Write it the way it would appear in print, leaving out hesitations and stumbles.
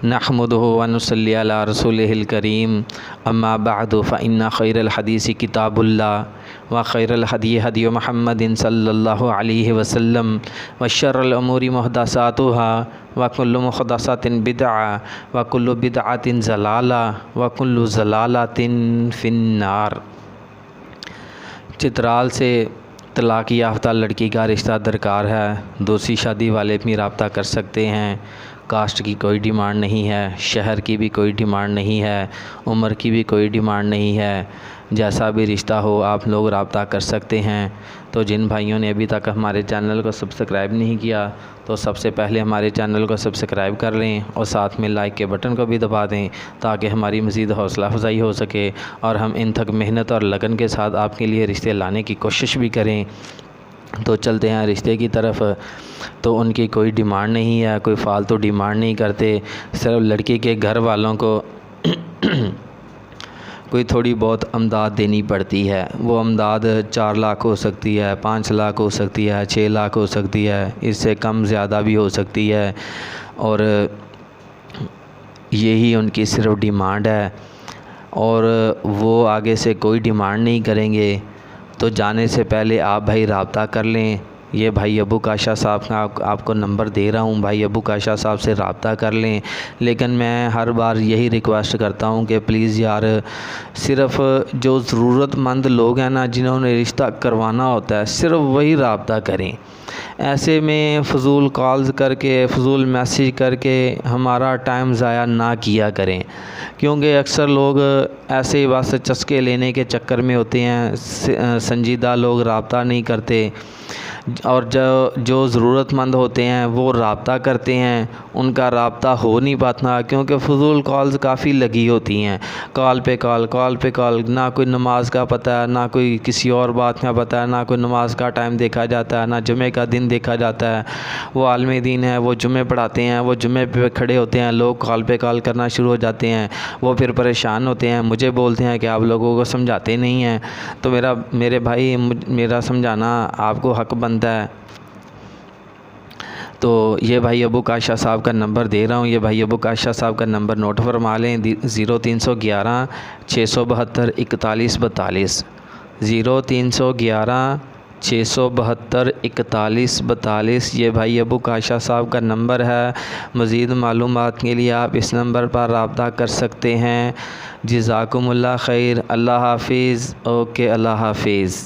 نحمده ونصلي على رسوله الكريم اما بعد فإن خير الحديث كتاب الله وخير الهدي هدي محمد صلى الله عليه وسلم وشر الأمور محدثاتها وكل محدثة بدعة وكل بدعة ضلالة وكل ضلالة في النار۔ چترال سے طلاق یافتہ لڑکی کا رشتہ درکار ہے، دوسری شادی والے بھی رابطہ کر سکتے ہیں۔ کاسٹ کی کوئی ڈیمانڈ نہیں ہے، شہر کی بھی کوئی ڈیمانڈ نہیں ہے، عمر کی بھی کوئی ڈیمانڈ نہیں ہے، جیسا بھی رشتہ ہو آپ لوگ رابطہ کر سکتے ہیں۔ تو جن بھائیوں نے ابھی تک ہمارے چینل کو سبسکرائب نہیں کیا تو سب سے پہلے ہمارے چینل کو سبسکرائب کر لیں اور ساتھ میں لائک کے بٹن کو بھی دبا دیں تاکہ ہماری مزید حوصلہ افزائی ہو سکے اور ہم ان تک محنت اور لگن کے ساتھ آپ کے لیے رشتے لانے کی کوشش بھی کریں۔ تو چلتے ہیں رشتے کی طرف۔ تو ان کی کوئی ڈیمانڈ نہیں ہے، کوئی فالتو ڈیمانڈ نہیں کرتے، صرف لڑکی کے گھر والوں کو کوئی تھوڑی بہت امداد دینی پڑتی ہے۔ وہ امداد 4 لاکھ ہو سکتی ہے، 5 لاکھ ہو سکتی ہے، 6 لاکھ ہو سکتی ہے، اس سے کم زیادہ بھی ہو سکتی ہے، اور یہی ان کی صرف ڈیمانڈ ہے، اور وہ آگے سے کوئی ڈیمانڈ نہیں کریں گے۔ تو جانے سے پہلے آپ بھائی رابطہ کر لیں۔ یہ بھائی ابو کاشا صاحب کا آپ کو نمبر دے رہا ہوں، بھائی ابو کاشا صاحب سے رابطہ کر لیں۔ لیکن میں ہر بار یہی ریکویسٹ کرتا ہوں کہ پلیز یار، صرف جو ضرورت مند لوگ ہیں نا، جنہوں نے رشتہ کروانا ہوتا ہے، صرف وہی رابطہ کریں۔ ایسے میں فضول کالز کر کے، فضول میسیج کر کے ہمارا ٹائم ضائع نہ کیا کریں، کیونکہ اکثر لوگ ایسے ہی بس چسکے لینے کے چکر میں ہوتے ہیں، سنجیدہ لوگ رابطہ نہیں کرتے، اور جو ضرورت مند ہوتے ہیں وہ رابطہ کرتے ہیں، ان کا رابطہ ہو نہیں پاتا کیونکہ فضول کالز کافی لگی ہوتی ہیں، کال پہ کال، نہ کوئی نماز کا پتہ ہے، نہ کوئی کسی اور بات کا پتہ ہے، نہ کوئی نماز کا ٹائم دیکھا جاتا ہے، نہ جمعے کا دن دیکھا جاتا ہے۔ وہ عالم دین ہے، وہ جمعے پڑھاتے ہیں، وہ جمعے پہ کھڑے ہوتے ہیں، لوگ کال پہ کال کرنا شروع ہو جاتے ہیں، وہ پھر پریشان ہوتے ہیں، مجھے بولتے ہیں کہ آپ لوگوں کو سمجھاتے نہیں ہیں۔ تو میرے بھائی، میرا سمجھانا آپ کو حق بنتا ہے۔ تو یہ بھائی ابو کاشا صاحب کا نمبر دے رہا ہوں، یہ بھائی ابو کاشا صاحب کا نمبر نوٹ فرما لیں، 0311 672 41 42، 0311 672 41 42، یہ بھائی ابو کاشا صاحب کا نمبر ہے۔ مزید معلومات کے لیے آپ اس نمبر پر رابطہ کر سکتے ہیں۔ جزاکم اللہ خیر، اللہ حافظ، اوکے، اللہ حافظ۔